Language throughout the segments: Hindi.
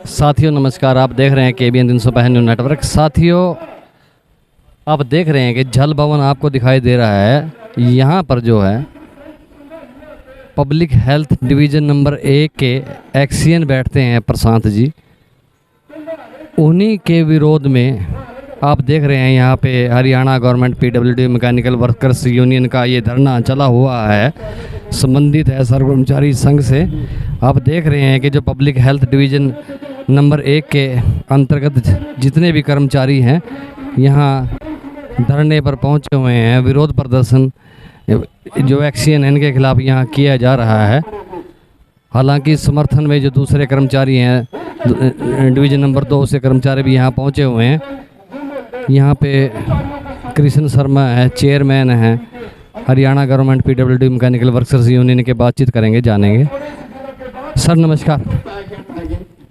साथियों नमस्कार। आप देख रहे हैं KBN 365 न्यूज़ नेटवर्क। साथियों आप देख रहे हैं कि जल भवन आपको दिखाई दे रहा है। यहाँ पर जो है पब्लिक हेल्थ डिवीज़न नंबर 1 के एक्सियन बैठते हैं प्रशांत जी। उन्हीं के विरोध में आप देख रहे हैं यहाँ पे Haryana government PWD mechanical workers union का ये धरना चला हुआ है। संबंधित है सर्व कर्मचारी संघ से। आप देख रहे हैं कि जो पब्लिक हेल्थ डिवीज़न नंबर 1 के अंतर्गत जितने भी कर्मचारी हैं यहाँ धरने पर पहुँचे हुए हैं। विरोध प्रदर्शन जो एक्सियन है इनके खिलाफ यहाँ किया जा रहा है। हालांकि समर्थन में जो दूसरे कर्मचारी हैं डिवीज़न नंबर 2 से कर्मचारी भी यहाँ पहुँचे हुए हैं। यहाँ पे कृष्ण शर्मा है, चेयरमैन हैं Haryana government PWD mechanical workers union के। बातचीत करेंगे, जानेंगे। सर नमस्कार।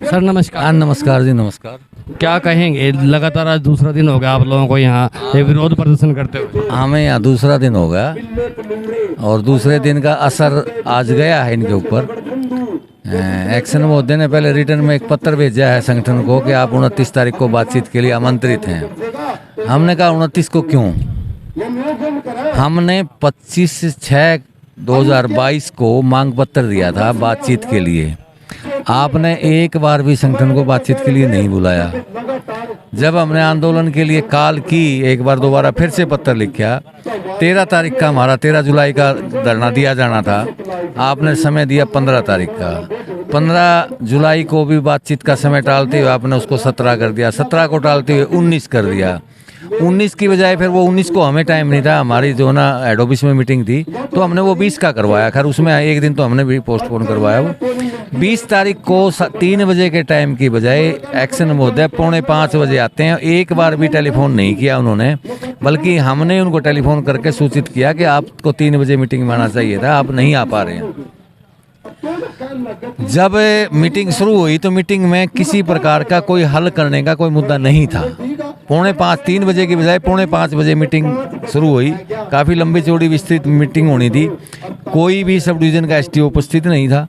सर नमस्कार। नमस्कार जी, नमस्कार। क्या कहेंगे, लगातार आज दूसरा दिन हो गया आप लोगों को यहाँ ये विरोध प्रदर्शन करते हुए? हमें यहाँ दूसरा दिन हो गया और दूसरे दिन का असर आज गया है इनके ऊपर। एक्शन महोदय ने पहले रिटर्न में एक पत्र भेजा है संगठन को कि आप 29 तारीख को बातचीत के लिए आमंत्रित हैं। हमने कहा 29 को क्यों? हमने 25/6/2022 को मांग पत्र दिया था बातचीत के लिए। आपने एक बार भी संगठन को बातचीत के लिए नहीं बुलाया। जब हमने आंदोलन के लिए कॉल की, एक बार दोबारा फिर से पत्र लिखा। 13 तारीख का हमारा 13 जुलाई का धरना दिया जाना था। आपने समय दिया 15 तारीख का। 15 जुलाई को भी बातचीत का समय टालते हुए आपने उसको 17 कर दिया। 17 को टालते हुए 19 कर दिया। 19 की बजाय फिर वो 19 को हमें टाइम नहीं था, हमारी जो ना हेड ऑफिस में मीटिंग थी, तो हमने वो 20 का करवाया। खैर उसमें एक दिन तो हमने भी पोस्टपोन करवाया। वो 20 तारीख को 3 बजे के टाइम की बजाय एक्शन महोदय 4:45 बजे आते हैं। एक बार भी टेलीफोन नहीं किया उन्होंने, बल्कि हमने उनको टेलीफोन करके सूचित किया कि आपको 3 बजे मीटिंग में आना चाहिए था, आप नहीं आ पा रहे हैं। जब मीटिंग शुरू हुई तो मीटिंग में किसी प्रकार का कोई हल करने का कोई मुद्दा नहीं था। 4:45 3 बजे की बजाय 4:45 बजे मीटिंग शुरू हुई। काफ़ी लंबी चौड़ी विस्तृत मीटिंग होनी थी। कोई भी सब डिवीज़न का STO उपस्थित नहीं था।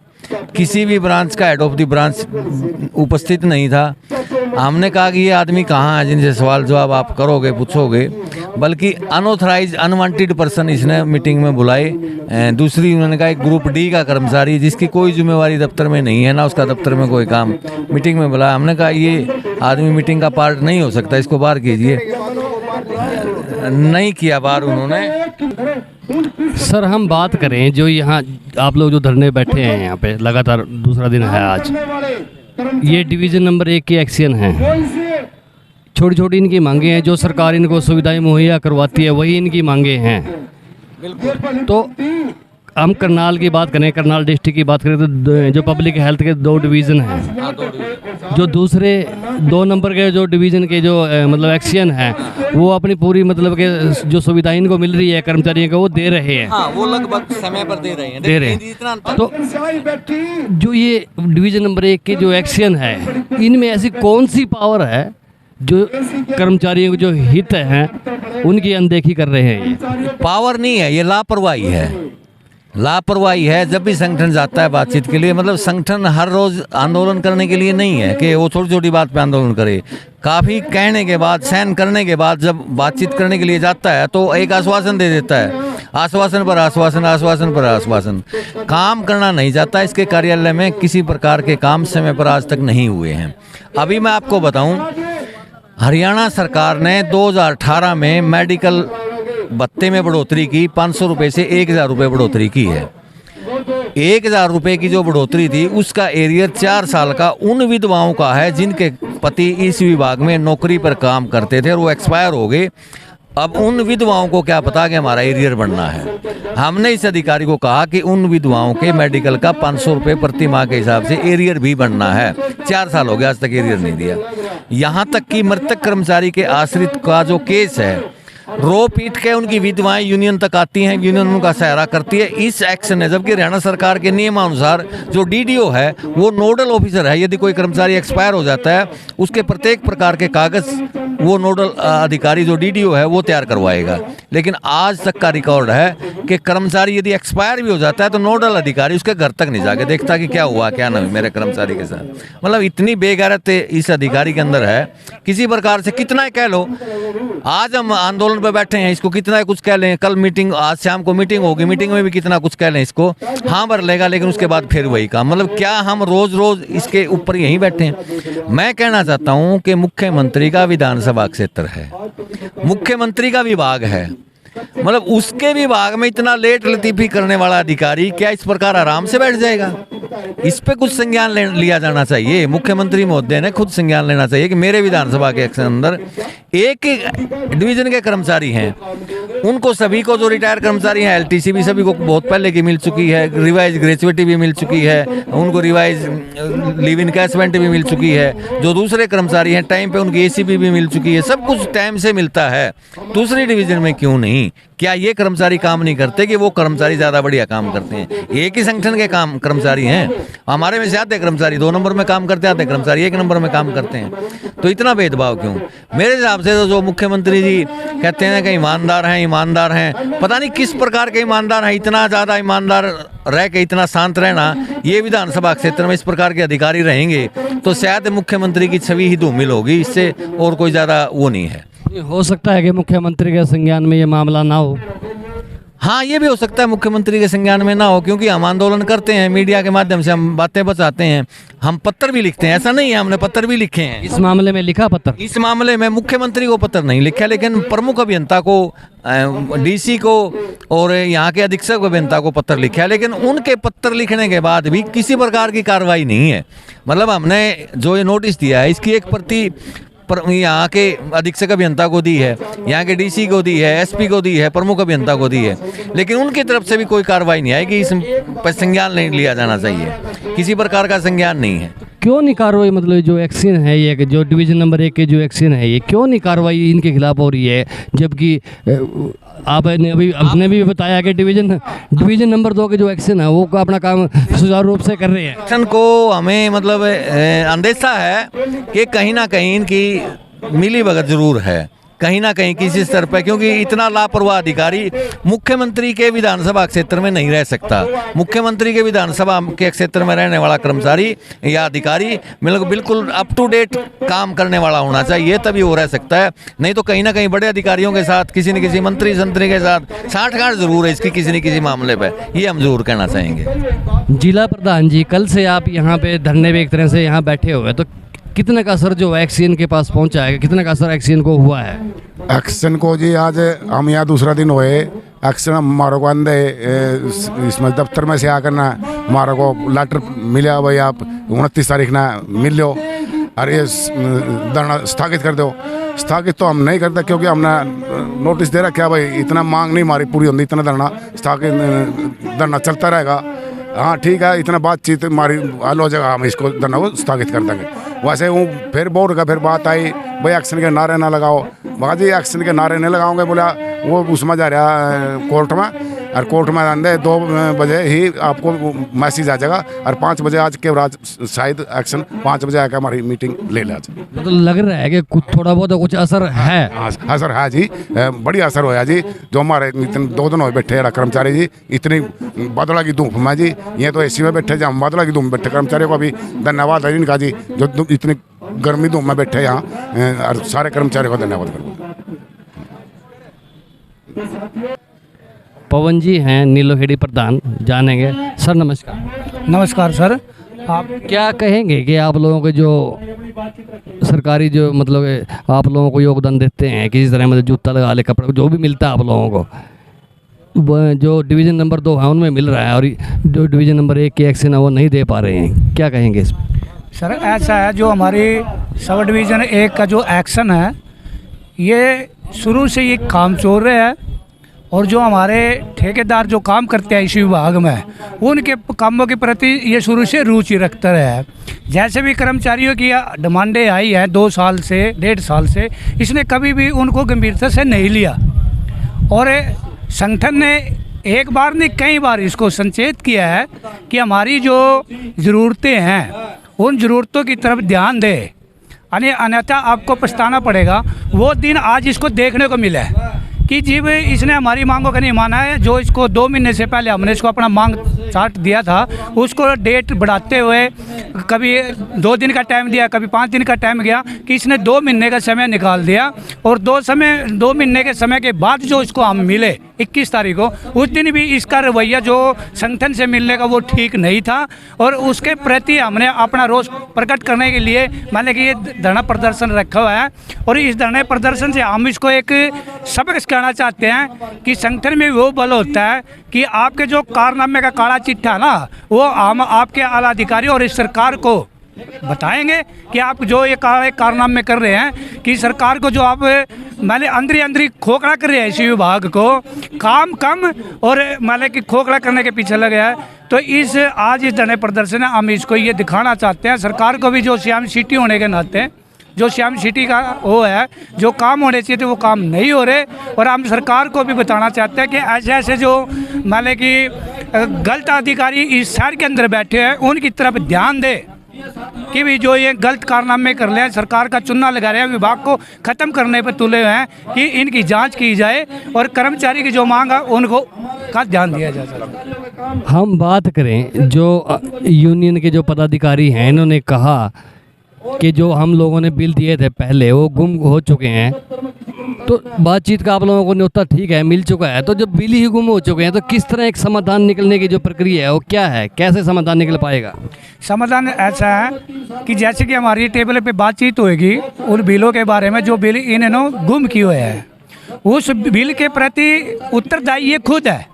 किसी भी ब्रांच का हेड ऑफ द ब्रांच उपस्थित नहीं था। हमने कहा कि ये आदमी कहाँ है जिनसे सवाल जवाब आप करोगे, पूछोगे, बल्कि अनऑथराइज अनवांटेड पर्सन इसने मीटिंग में बुलाए। दूसरी उन्होंने कहा एक ग्रुप D का कर्मचारी जिसकी कोई जिम्मेवारी दफ्तर में नहीं है, ना उसका दफ्तर में कोई काम, मीटिंग में बुलाया। हमने कहा ये आदमी मीटिंग का पार्ट नहीं हो सकता, इसको बाहर कीजिए। नहीं किया बाहर उन्होंने। सर हम बात करें जो यहाँ आप लोग जो धरने बैठे हैं यहाँ पे, लगातार दूसरा दिन है आज, ये डिवीज़न नंबर 1 की एक्सियन है। छोटी छोटी इनकी मांगे हैं, जो सरकार इनको सुविधाएं मुहैया करवाती है वही इनकी मांगे हैं। तो हम करनाल की बात करें, करनाल डिस्ट्रिक्ट की बात करें तो जो पब्लिक हेल्थ के 2 डिवीज़न हैं, जो दूसरे 2 नंबर के जो डिवीज़न के जो मतलब एक्सियन है वो अपनी पूरी मतलब के जो सुविधाएं इनको मिल रही है कर्मचारियों को वो दे रहे हैं। हाँ, वो लगभग समय पर दे रहे हैं। तो जो ये डिवीज़न नंबर 1 के जो एक्सियन है, इनमें ऐसी कौन सी पावर है जो कर्मचारियों के जो हित हैं उनकी अनदेखी कर रहे हैं? ये पावर नहीं है, ये लापरवाही है। लापरवाही है। जब भी संगठन जाता है बातचीत के लिए, मतलब संगठन हर रोज आंदोलन करने के लिए नहीं है कि वो छोटी छोटी बात पे आंदोलन करे। काफ़ी कहने के बाद, सहन करने के बाद जब बातचीत करने के लिए जाता है तो एक आश्वासन दे देता है। आश्वासन पर आश्वासन, आश्वासन पर आश्वासन, काम करना नहीं चाहता। इसके कार्यालय में किसी प्रकार के काम समय पर आज तक नहीं हुए हैं। अभी मैं आपको बताऊं, हरियाणा सरकार ने 2018 में मेडिकल भत्ते में बढ़ोतरी की। 500 रुपये से 1000 रुपये बढ़ोतरी की है। 1000 रुपये की जो बढ़ोतरी थी उसका एरियर 4 साल का उन विधवाओं का है जिनके पति इस विभाग में नौकरी पर काम करते थे और वो एक्सपायर हो गए। अब उन विधवाओं को क्या पता कि हमारा एरियर बढ़ना है। हमने इस अधिकारी को कहा कि उन विधवाओं के मेडिकल का 500 रुपये प्रति माह के हिसाब से एरियर भी बढ़ना है। 4 साल हो गया, आज तक एरियर नहीं दिया। यहाँ तक कि मृतक कर्मचारी के आश्रित का जो केस है रो पीट के उनकी विधवाएं यूनियन तक आती हैं, यूनियन उनका सहारा करती है। इस एक्शन है, जबकि हरियाणा सरकार के नियमानुसार जो डीडीओ है वो नोडल ऑफिसर है। यदि कोई कर्मचारी एक्सपायर हो जाता है, उसके प्रत्येक प्रकार के कागज वो नोडल अधिकारी जो डीडीओ है वो तैयार करवाएगा। लेकिन आज तक का रिकॉर्ड है कि कर्मचारी यदि एक्सपायर भी हो जाता है तो नोडल अधिकारी उसके घर तक नहीं जाके देखता कि क्या हुआ क्या नहीं मेरे कर्मचारी के साथ। मतलब इतनी बेगैरत इस अधिकारी के अंदर है, किसी प्रकार से कितना कह लो। आज हम आंदोलन पे बैठे हैं, इसको कितना कुछ कह लें, कल मीटिंग, आज शाम को मीटिंग होगी, मीटिंग में भी कितना कुछ कह लें इसको, हाँ भर लेगा, लेकिन उसके बाद फिर वही काम। मतलब क्या हम रोज रोज इसके ऊपर यहीं बैठे हैं। मैं कहना चाहता हूं कि मुख्यमंत्री का विधानसभा क्षेत्र है, मुख्यमंत्री का विभाग है, मतलब उसके विभाग में इतना लेट लतीफी करने वाला अधिकारी क्या इस प्रकार आराम से बैठ जाएगा? इस पे कुछ संज्ञान लिया जाना चाहिए। मुख्यमंत्री महोदय ने खुद संज्ञान लेना चाहिए कि मेरे विधानसभा के अंदर एक ही डिवीजन के कर्मचारी हैं, उनको सभी को जो रिटायर कर्मचारी हैं, एलटीसी भी सभी को बहुत पहले की मिल चुकी है, रिवाइज ग्रेचुइटी भी मिल चुकी है, उनको रिवाइज लिव इनकैशमेंट भी मिल चुकी है। जो दूसरे कर्मचारी हैं टाइम पे उनकी एसीपी भी मिल चुकी है, सब कुछ टाइम से मिलता है। दूसरी डिवीजन में क्यों नहीं? क्या ये कर्मचारी काम नहीं करते कि वो कर्मचारी ज्यादा बढ़िया काम करते हैं? एक ही संगठन के काम कर्मचारी हैं, हमारे में से आते कर्मचारी 2 नंबर में काम करते, आते कर्मचारी 1 नंबर में काम करते हैं। तो इतना भेदभाव क्यों? मेरे हिसाब से तो जो मुख्यमंत्री जी कहते हैं कि ईमानदार हैं, ईमानदार हैं, पता नहीं किस प्रकार के ईमानदार हैं। इतना ज्यादा ईमानदार रह के इतना शांत रहना, ये विधानसभा क्षेत्र में इस प्रकार के अधिकारी रहेंगे तो शायद मुख्यमंत्री की छवि ही धूमिल होगी, इससे और कोई ज्यादा वो नहीं है। हो सकता है कि मुख्यमंत्री के संज्ञान में ये मामला ना हो। हाँ, ये भी हो सकता है मुख्यमंत्री के संज्ञान में ना हो, क्योंकि हम आंदोलन करते हैं, मीडिया के माध्यम से हम बातें बताते हैं, हम पत्र भी लिखते हैं। ऐसा नहीं है, हमने पत्र भी लिखे हैं। इस मामले में लिखा पत्र? इस मामले में मुख्यमंत्री को पत्र नहीं लिखा, लेकिन प्रमुख अभियंता को, डीसी को और यहाँ के अधीक्षक अभियंता को पत्र लिखा है। लेकिन उनके पत्र लिखने के बाद भी किसी प्रकार की कार्रवाई नहीं है। मतलब हमने जो ये नोटिस दिया है इसकी एक प्रति यहाँ के अधीक्षक अभियंता को दी है, यहाँ के डीसी को दी है, एसपी को दी है, प्रमुख अभियंता को दी है, लेकिन उनकी तरफ से भी कोई कार्रवाई नहीं आएगी। इस पर संज्ञान नहीं लिया जाना चाहिए, किसी प्रकार का संज्ञान नहीं है। क्यों नहीं कार्रवाई? मतलब जो एक्शन है ये, जो डिवीजन नंबर 1 के जो एक्शन है, ये क्यों नहीं कार्रवाई इनके खिलाफ हो रही है? जबकि आपने भी बताया कि डिवीजन नंबर 2 के जो एक्शन है वो अपना काम सुचारू रूप से कर रहे हैं। एक्शन को हमें मतलब अंदेशा है कि कहीं ना कहीं इनकी मिली भगत जरूर है, कहीं ना कहीं किसी स्तर पर, क्योंकि इतना लापरवाह अधिकारी मुख्यमंत्री के विधानसभा क्षेत्र में नहीं रह सकता। मुख्यमंत्री के विधानसभा के क्षेत्र में रहने वाला कर्मचारी या अधिकारी बिल्कुल अप टू डेट काम करने वाला होना चाहिए, तभी वो रह सकता है। नहीं तो कहीं ना कहीं बड़े अधिकारियों के साथ, किसी न किसी मंत्री संतरी के साथ साठगांठ जरूर है इसकी किसी न किसी मामले पर, ये हम जरूर कहना चाहेंगे। जिला प्रधान जी, कल से आप यहाँ पे धरने पे एक तरह से यहाँ बैठे हुए, तो कितने का असर जो एक्शन के पास पहुंचा है, कितने का असर एक्शन को हुआ है? एक्शन को जी आज हम यहाँ दूसरा दिन हुए, एक्शन हमारे को अंदे इसमें दफ्तर में से आकर ना हमारे को लेटर मिला, भाई आप 29 तारीख ना मिल लो और ये धरना स्थगित कर दो। स्थगित तो हम नहीं करते, क्योंकि हमने नोटिस दे रखा भाई इतना मांग नहीं हमारी पूरी होती, इतना धरना स्थगित, धरना चलता रहेगा। हाँ ठीक है, इतना बातचीत हमारी हल हो जाएगा, हम इसको धरना को स्थगित कर देंगे। वैसे वो फिर बोर्ड का फिर बात आई, भाई एक्शन के नारे ना लगाओ। वहाँ जी एक्शन के नारे नहीं लगाओगे, बोला वो उसमें जा रहा कोर्ट में, और कोर्ट में अंदर 2 बजे ही आपको मैसेज आ जाएगा, और 5 बजे आज के रात शायद एक्शन 5 बजे आकर हमारी मीटिंग ले लिया। मतलब लग रहा है कि कुछ थोड़ा बहुत कुछ असर है। असर है जी, बढ़िया असर होया जी। जो हमारे इतने 2 दिन हो बैठे कर्मचारी जी, इतनी बादला की धूप में जी, ये तो एसी में बैठे, जहाँ बादला की धूप में बैठे कर्मचारियों को भी धन्यवाद है इनका जी, जो इतनी गर्मी धूप में बैठे यहाँ, और सारे कर्मचारियों को धन्यवाद करूँगा। पवन जी हैं नीलोखेड़ी प्रधान, जानेंगे। सर नमस्कार। नमस्कार सर। आप क्या कहेंगे कि आप लोगों के जो सरकारी जो मतलब आप लोगों को योगदान देते हैं किसी तरह, मतलब जूता लगा ले, कपड़ा जो भी मिलता है आप लोगों को, जो डिवीज़न नंबर 2 है उनमें मिल रहा है, और जो डिवीज़न नंबर 1 के एक्शन है वो नहीं दे पा रहे हैं, क्या कहेंगे इस पर? सर ऐसा है, जो हमारी सब डिवीज़न 1 का जो एक्शन है ये शुरू से ये काम चोर रहे हैं, और जो हमारे ठेकेदार जो काम करते हैं इस विभाग में, उनके कामों के प्रति ये शुरू से रुचि रखते रहे हैं। जैसे भी कर्मचारियों की डिमांडें आई हैं 2 साल से 1.5 साल से, इसने कभी भी उनको गंभीरता से नहीं लिया। और संगठन ने एक बार नहीं कई बार इसको संचेत किया है कि हमारी जो ज़रूरतें हैं उन ज़रूरतों की तरफ ध्यान दे, अन्यथा आपको पछताना पड़ेगा। वो दिन आज इसको देखने को मिला है कि जब इसने हमारी मांगों का नहीं माना है। जो इसको 2 महीने से पहले हमने इसको अपना मांग चार्ट दिया था, उसको डेट बढ़ाते हुए कभी 2 दिन का टाइम दिया, कभी 5 दिन का टाइम गया, कि इसने 2 महीने का समय निकाल दिया। और 2 महीने के समय के बाद जो इसको हम मिले 21 तारीख को, उस दिन भी इसका रवैया जो संगठन से मिलने का वो ठीक नहीं था। और उसके प्रति हमने अपना रोष प्रकट करने के लिए मैंने कि ये धरना प्रदर्शन रखा हुआ है। और इस धरना प्रदर्शन से हम इसको एक सबक कहना चाहते हैं कि संगठन में वो बल होता है कि आपके जो कारनामे का काला चिट्ठा ना, वो हम आपके आला अधिकारी और इस सरकार को बताएंगे कि आप जो ये कारनामे कर रहे हैं, कि सरकार को जो आप मैंने अंदरी खोखला कर रहे हैं, इसी विभाग को काम कम और मैंने कि खोखला करने के पीछे लगे हैं। तो आज इस धरने प्रदर्शन में हम इसको ये दिखाना चाहते हैं सरकार को भी, जो श्याम सिटी होने के नाते जो श्याम सिटी का वो है, जो काम होने चाहिए थे वो काम नहीं हो रहे। और हम सरकार को भी बताना चाहते हैं कि ऐसे जो माने कि गलत अधिकारी इस शहर के अंदर बैठे हैं, उनकी तरफ ध्यान दे कि भी जो ये गलत कारनामे कर रहे हैं, सरकार का चुनाव लगा रहे हैं, विभाग को ख़त्म करने पर तुले हुए हैं, कि इनकी जांच की जाए और कर्मचारी की जो मांग है उनको का ध्यान दिया जाए। हम बात करें जो यूनियन के जो पदाधिकारी हैं, इन्होंने कहा कि जो हम लोगों ने बिल दिए थे पहले वो गुम हो चुके हैं। तो बातचीत का आप लोगों को न्योता ठीक है मिल चुका है, तो जब बिल ही गुम हो चुके हैं तो किस तरह एक समाधान निकलने की जो प्रक्रिया है वो क्या है, कैसे समाधान निकल पाएगा? समाधान ऐसा है कि जैसे कि हमारी टेबल पे बातचीत होएगी उन बिलों के बारे में, जो बिल इन्होंने गुम किए हुए हैं, उस बिल के प्रति उत्तरदायी ये खुद है।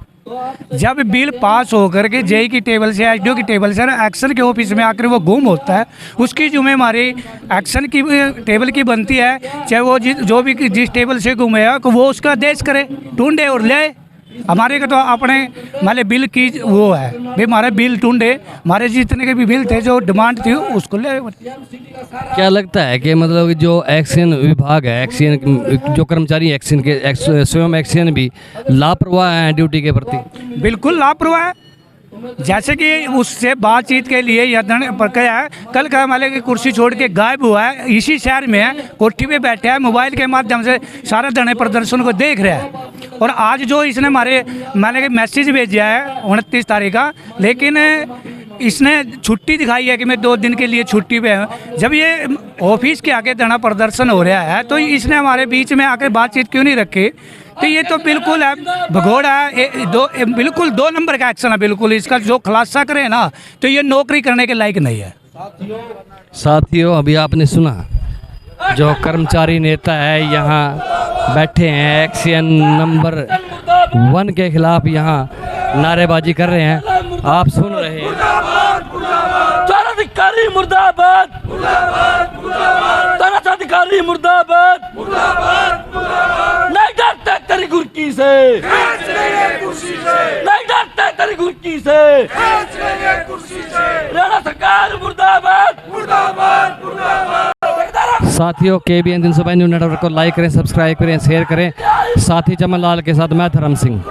जब बिल पास होकर के जेई की टेबल से, एसडीओ की टेबल से, एक्शन के ऑफिस में आकर वो गुम होता है, उसकी जिम्मेदारी एक्शन की टेबल की बनती है। चाहे वो जो भी जिस टेबल से गुम है वो उसका आदेश करे, ढूंढे और ले। हमारे का तो अपने हमारे बिल की वो है भाई, हमारे बिल ढूंढे, हमारे जितने के भी बिल थे जो डिमांड थी उसको ले। क्या लगता है कि मतलब जो एक्शन विभाग है, एक्शन जो कर्मचारी एक्शन के स्वयं एक्शन भी लापरवाह हैं ड्यूटी के प्रति? बिल्कुल लापरवाह है। जैसे कि उससे बातचीत के लिए यह प्रक्रिया है, कल का हमारे की कुर्सी छोड़ के गायब हुआ है, इसी शहर में है, कोठी पे बैठा है, मोबाइल के माध्यम से सारा धरने प्रदर्शन को देख रहा है। और आज जो इसने हमारे मैंने मैसेज भेजा है 29 तारीख का, लेकिन इसने छुट्टी दिखाई है कि मैं 2 दिन के लिए छुट्टी पे हूँ। जब ये ऑफिस के आगे धरना प्रदर्शन हो रहा है तो इसने हमारे बीच में आकर बातचीत क्यों नहीं रखी? तो ये तो बिल्कुल है भगोड़ा है, बिल्कुल 2 नंबर का एक्शन है। बिल्कुल इसका जो खुलासा करे ना तो ये नौकरी करने के लायक नहीं है। साथियों, अभी आपने सुना जो कर्मचारी नेता है यहाँ बैठे हैं, एक्शन नंबर 1 के खिलाफ यहाँ नारेबाजी कर रहे हैं। आप सुन रहे हैं। अधिकारी मुर्दाबाद, अधिकारी मुर्दाबाद, नहीं डरते तेरी गुरकी से, नहीं डरते तेरी गुरकी से, राणा सरकार मुर्दाबाद, मुर्दाबाद, मुर्दाबाद। साथियों, KBN 305 न्यूज़ नेटवर्क को लाइक करें, सब्सक्राइब करें, शेयर करें। साथी चमन लाल के साथ मैं धर्म सिंह।